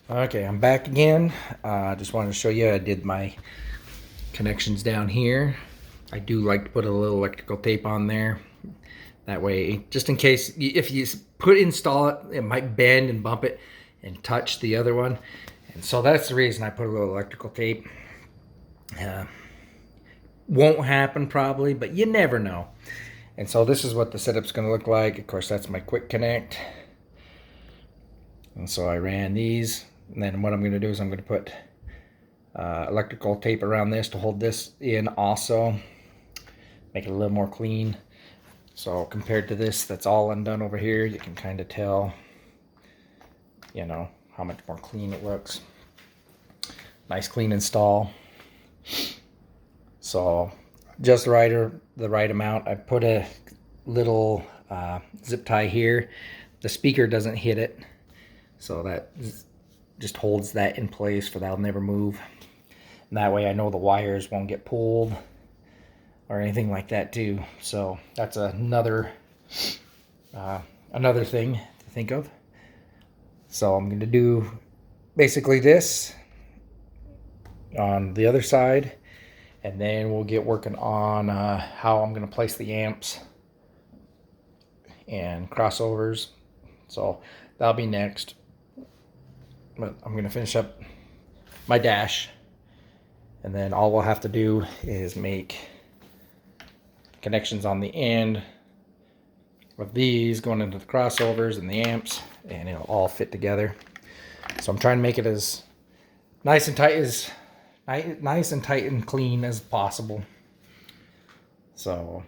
Okay, I'm back again. Just wanted to show you I did my connections down here. I do like to put a little electrical tape on there. That way, just in case, if you install it, it might bend and bump it and touch the other one. And so that's the reason I put a little electrical tape. Won't happen probably, but you never know. And so this is what the setup's going to look like. Of course, that's my quick connect. And so I ran these. And then what I'm going to do is I'm going to put electrical tape around this to hold this in also. Make it a little more clean. So compared to this that's all undone over here, you can kind of tell, you know, how much more clean it looks. Nice clean install. So just the right amount. I put a little zip tie here. The speaker doesn't hit it, so that just holds that in place for that'll never move. And that way I know the wires won't get pulled or anything like that too. So that's another thing to think of. So I'm going to do basically this on the other side, and then we'll get working on how I'm going to place the amps and crossovers. So that'll be next. But I'm going to finish up my dash, and then all we'll have to do is make connections on the end of these going into the crossovers and the amps, and it'll all fit together. So I'm trying to make it as nice and tight and clean as possible. So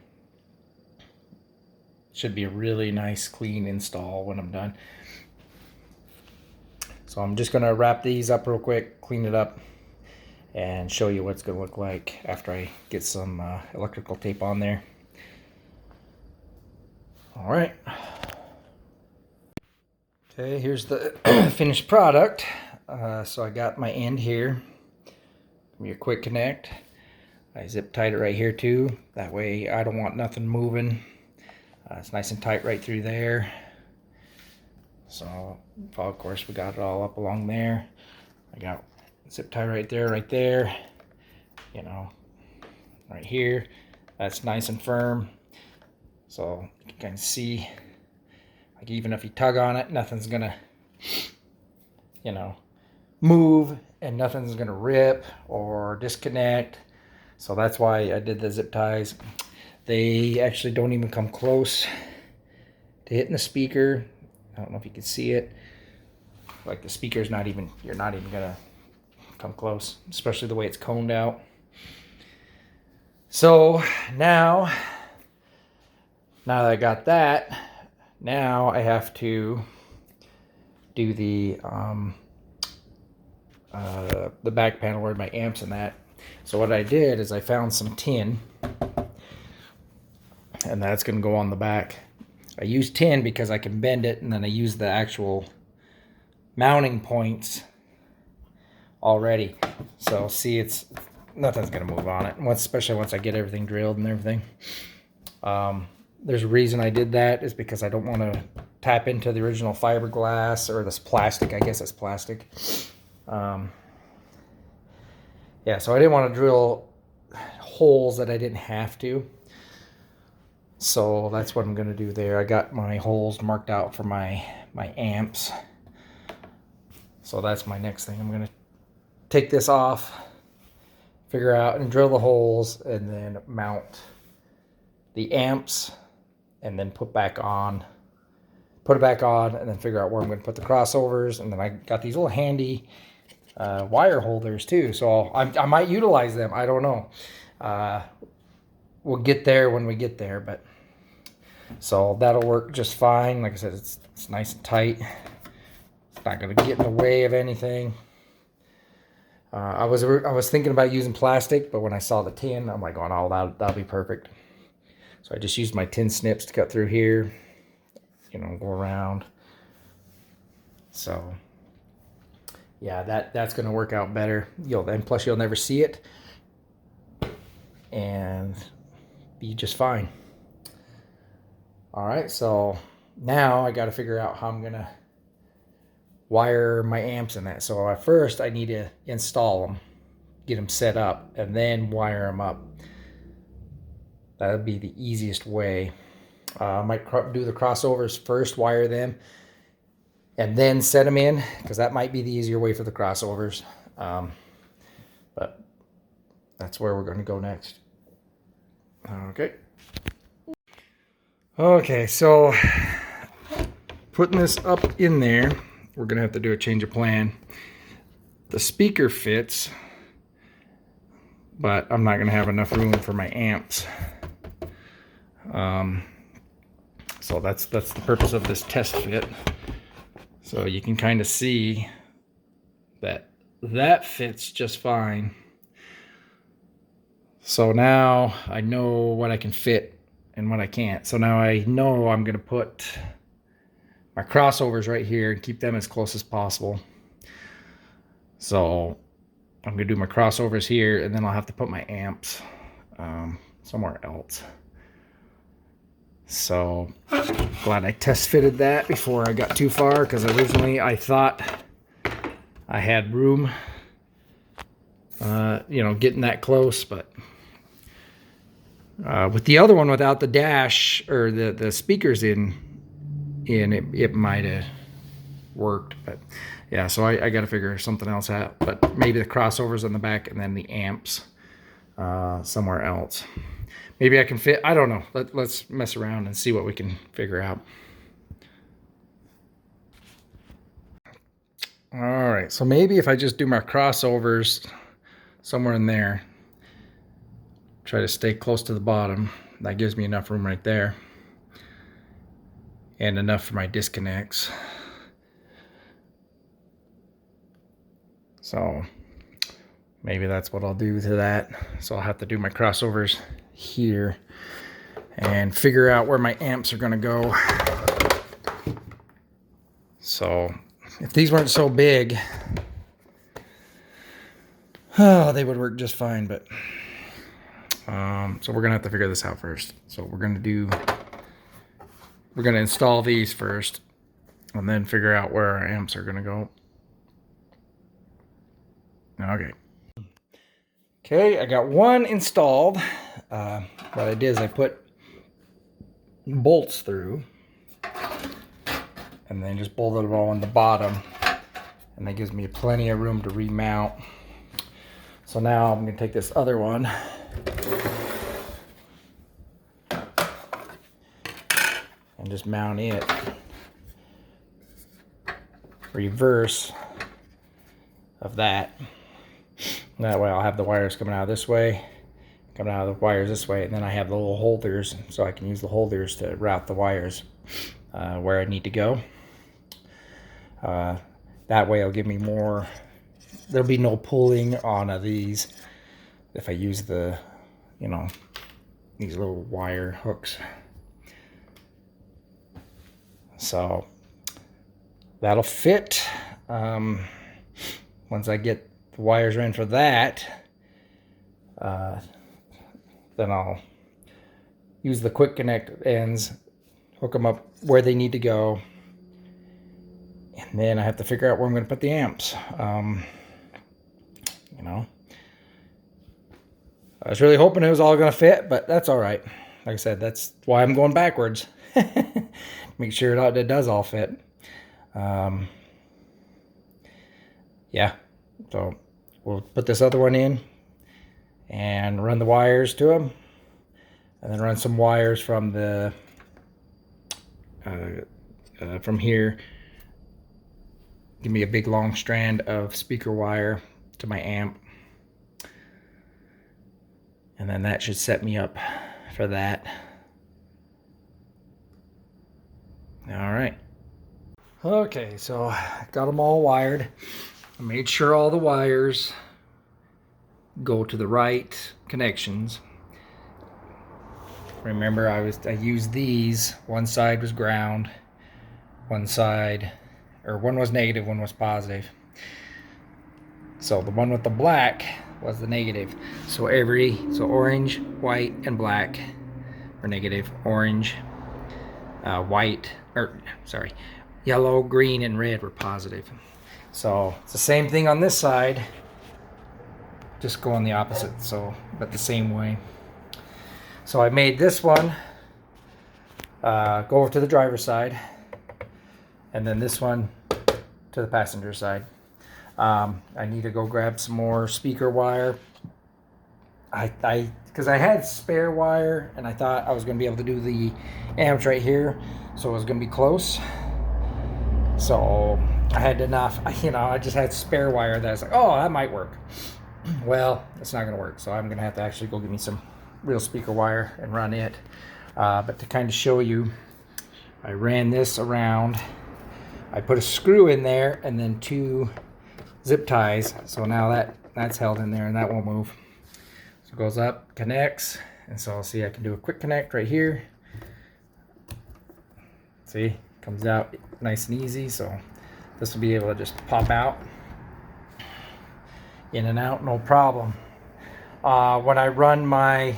it should be a really nice clean install when I'm done. So I'm just gonna wrap these up real quick, clean it up, and show you what it's gonna look like after I get some electrical tape on there. All right. Okay, here's the finished product. So I got my end here. Give me a quick connect. I zip tied it right here too. That way I don't want nothing moving. It's nice and tight right through there. So of course we got it all up along there. I got zip tie right there, you know, right here. That's nice and firm. So you can kind of see, like, even if you tug on it, nothing's gonna, you know, move, and nothing's gonna rip or disconnect. So that's why I did the zip ties. They actually don't even come close to hitting the speaker. I don't know if you can see it. Like, the speaker's not even, you're not even gonna come close, especially the way it's coned out. So now that I got that, now I have to do the back panel where my amps and that. So what I did is I found some tin, and that's going to go on the back. I use tin because I can bend it, and then I use the actual mounting points already. So see, it's nothing's going to move on it, especially once I get everything drilled and everything. There's a reason I did that, is because I don't want to tap into the original fiberglass, or this plastic. I guess it's plastic. Yeah, so I didn't want to drill holes that I didn't have to. So that's what I'm going to do there. I got my holes marked out for my amps. So that's my next thing. I'm going to take this off, figure out and drill the holes, and then mount the amps, and then put it back on, and then figure out where I'm going to put the crossovers. And then I got these little handy wire holders too, so I might utilize them. I don't know. We'll get there when we get there, but so that'll work just fine. Like I said, it's nice and tight. It's not going to get in the way of anything. I was thinking about using plastic, but when I saw the tin, I'm like, oh, that'll be perfect. So I just used my tin snips to cut through here, you know, go around. So yeah, that's going to work out better. And plus you'll never see it, and be just fine. All right, so now I got to figure out how I'm going to wire my amps in that. So at first I need to install them, get them set up, and then wire them up. That would be the easiest way. I might do the crossovers first, wire them, and then set them in, because that might be the easier way for the crossovers. But that's where we're going to go next. Okay, so putting this up in there, we're going to have to do a change of plan. The speaker fits, but I'm not going to have enough room for my amps. So that's the purpose of this test fit. So you can kind of see that that fits just fine. So now I know what I can fit and what I can't. So now I know I'm going to put my crossovers right here and keep them as close as possible. So I'm going to do my crossovers here, and then I'll have to put my amps somewhere else. So glad I test fitted that before I got too far, because originally I thought I had room, you know, getting that close, but with the other one without the dash or the speakers in it might have worked. But yeah, so I got to figure something else out. But maybe the crossovers on the back and then the amps somewhere else. Maybe I can fit, I don't know. Let's mess around and see what we can figure out. All right, so maybe if I just do my crossovers somewhere in there, try to stay close to the bottom, that gives me enough room right there. And enough for my disconnects. So maybe that's what I'll do to that. So I'll have to do my crossovers here and figure out where my amps are going to go. So if these weren't so big, oh, they would work just fine. But so we're gonna have to figure this out first. So we're gonna install these first, and then figure out where our amps are gonna go. Okay, I got one installed. What I did is I put bolts through, and then just bolted it all on the bottom, and that gives me plenty of room to remount. So now I'm gonna take this other one and just mount it reverse of that. That way I'll have the wires coming out this way, coming out of the wires this way, and then I have the little holders, so I can use the holders to route the wires where I need to go. That way it'll give me more, there'll be no pulling on these if I use the, you know, these little wire hooks. So that'll fit. Once I get the wires in for that, then I'll use the quick connect ends, hook them up where they need to go, and then I have to figure out where I'm going to put the amps. You know, I was really hoping it was all going to fit, but that's all right. Like I said, that's why I'm going backwards. Make sure it does all fit. Yeah, so we'll put this other one in and run the wires to them, and then run some wires from the from here. Give me a big long strand of speaker wire to my amp, and then that should set me up for that. All right. Okay, so I got them all wired. I made sure all the wires go to the right connections. Remember, I used these. One side was ground, one was negative, one was positive. So the one with the black was the negative. So orange, white, and black are negative. Orange, white, or sorry, Yellow, green, and red were positive. So it's the same thing on this side, just going the opposite, so but the same way. So I made this one go over to the driver's side, and then this one to the passenger side. I need to go grab some more speaker wire. Because I had spare wire, and I thought I was going to be able to do the amps right here, so it was going to be close. So I had enough, I just had spare wire that I was like, oh, that might work. Well, it's not going to work, so I'm going to have to actually go get me some real speaker wire and run it. But to kind of show you, I ran this around. I put a screw in there and then 2 zip ties. So now that's held in there and that won't move. So it goes up, connects, and so I'll see I can do a quick connect right here. See, comes out nice and easy. So this will be able to just pop out, in and out, no problem. When I run my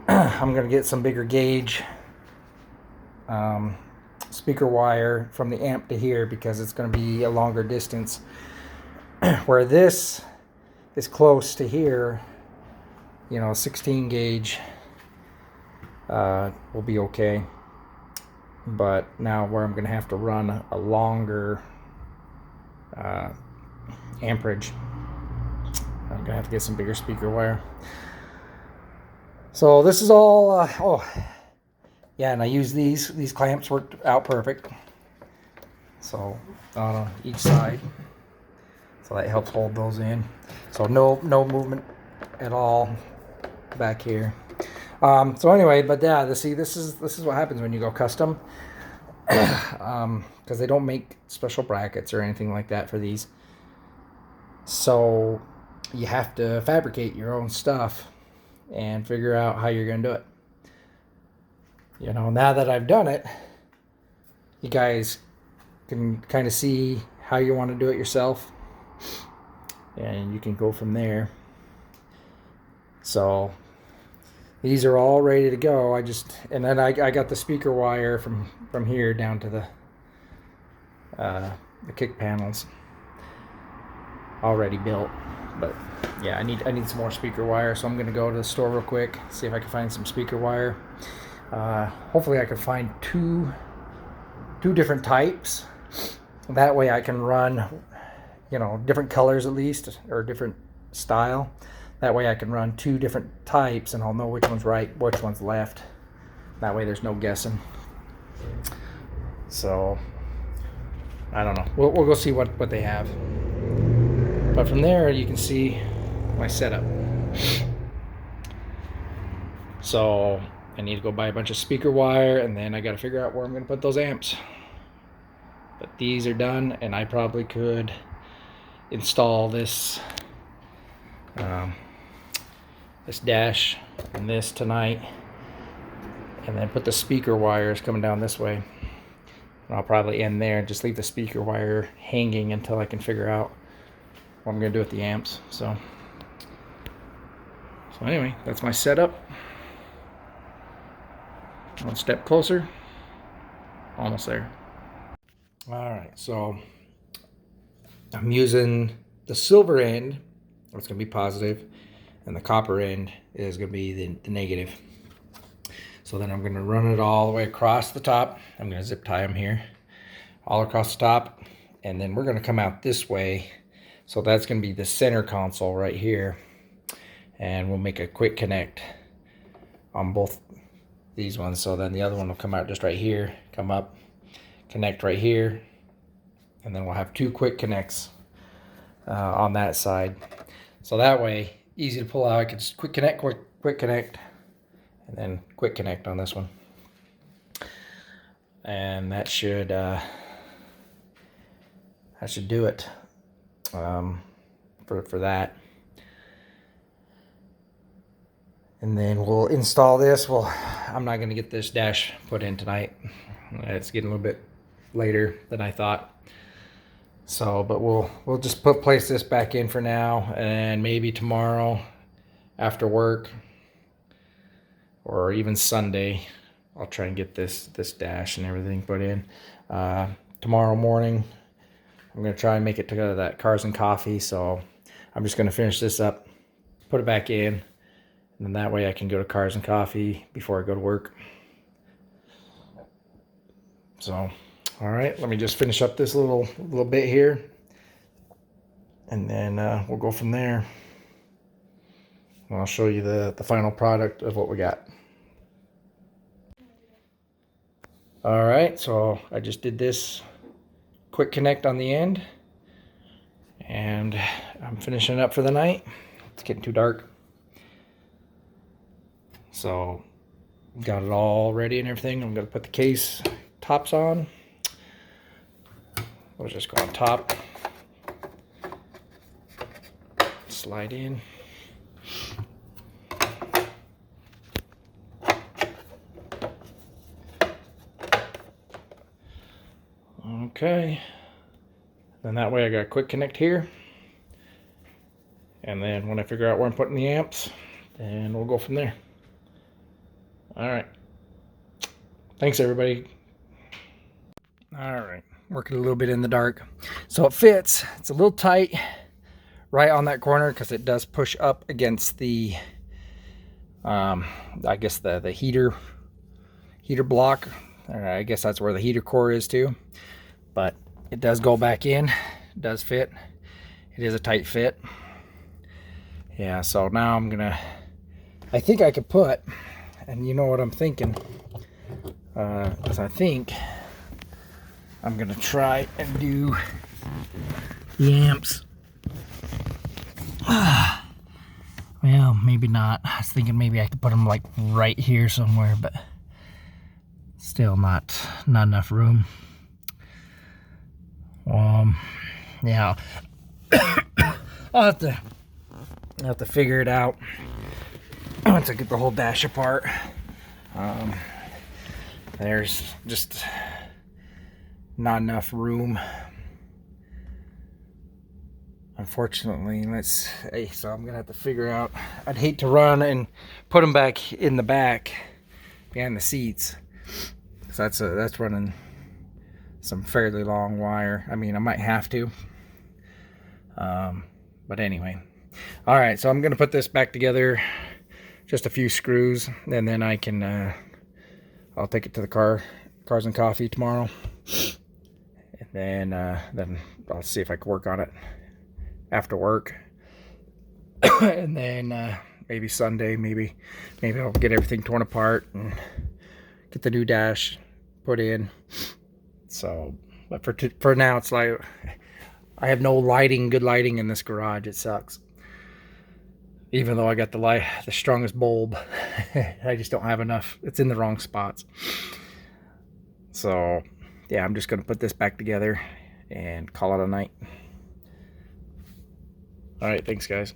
I'm going to get some bigger gauge speaker wire from the amp to here, because it's going to be a longer distance. Where this is close to here, 16 gauge will be okay. But now where I'm going to have to run a longer amperage, I'm going to have to get some bigger speaker wire. So this is all, yeah, and I use these clamps, worked out perfect. So on each side, so that helps hold those in. So no movement at all back here. So anyway, but yeah, this is what happens when you go custom, because they don't make special brackets or anything like that for these. So you have to fabricate your own stuff and figure out how you're going to do it. Now that I've done it, you guys can kind of see how you want to do it yourself, and you can go from there. So these are all ready to go. And then I got the speaker wire from here down to the kick panels already built. But yeah, I need some more speaker wire, so I'm going to go to the store real quick, see if I can find some speaker wire. Hopefully I can find two different types. That way I can run, different colors at least, or different style. That way I can run 2 different types, and I'll know which one's right, which one's left. That way there's no guessing. So I don't know. We'll go see what they have. But from there, you can see my setup. So I need to go buy a bunch of speaker wire, and then I got to figure out where I'm going to put those amps. But these are done, and I probably could install this this dash and this tonight, and then put the speaker wires coming down this way. And I'll probably end there and just leave the speaker wire hanging until I can figure out what I'm going to do with the amps. So anyway, that's my setup. One step closer. Almost there. Alright, so I'm using the silver end, it's going to be positive, and the copper end is going to be the negative. So then I'm going to run it all the way across the top. I'm going to zip tie them here all across the top, and then we're going to come out this way. So that's going to be the center console right here, and we'll make a quick connect on both these ones. So then the other one will come out just right here, come up, connect right here, and then we'll have 2 quick connects on that side. So that way, easy to pull out. I can just quick connect, quick connect, and then quick connect on this one. And that should do it for that. And then we'll install this. Well, I'm not going to get this dash put in tonight. It's getting a little bit later than I thought. So, but we'll just place this back in for now, and maybe tomorrow after work, or even Sunday, I'll try and get this dash and everything put in. Tomorrow morning, I'm gonna try and make it to that Cars and Coffee. So I'm just gonna finish this up, put it back in, and then that way I can go to Cars and Coffee before I go to work. So, all right, let me just finish up this little bit here, and then we'll go from there. And I'll show you the final product of what we got. All right, so I just did this quick connect on the end, and I'm finishing up for the night. It's getting too dark. So got it all ready and everything. I'm gonna put the case tops on. We'll just go on top, slide in. Okay, then that way I got a quick connect here, and then when I figure out where I'm putting the amps, then we'll go from there. All right, thanks everybody. All right, working a little bit in the dark, so it fits. It's a little tight right on that corner because it does push up against the I guess the heater block. I guess that's where the heater core is too. But it does go back in, it does fit. It is a tight fit. Yeah, so now I think I could put, and you know what I'm thinking, is I think I'm gonna try and do the amps. Well, maybe not. I was thinking maybe I could put them like right here somewhere, but still not enough room. Yeah, I'll have to figure it out once I get the whole dash apart. There's just not enough room, unfortunately. So I'm gonna have to figure out. I'd hate to run and put them back in the back behind the seats, so that's running some fairly long wire. I mean, I might have to, but anyway. All right, so I'm gonna put this back together, just a few screws, and then I can I'll take it to the Cars and Coffee tomorrow, and then I'll see if I can work on it after work. And then maybe Sunday, maybe I'll get everything torn apart and get the new dash put in. So, but for now, it's like I have no good lighting in this garage. It sucks. Even though I got the strongest bulb, I just don't have enough. It's in the wrong spots. So, yeah, I'm just gonna put this back together and call it a night. All right, thanks, guys.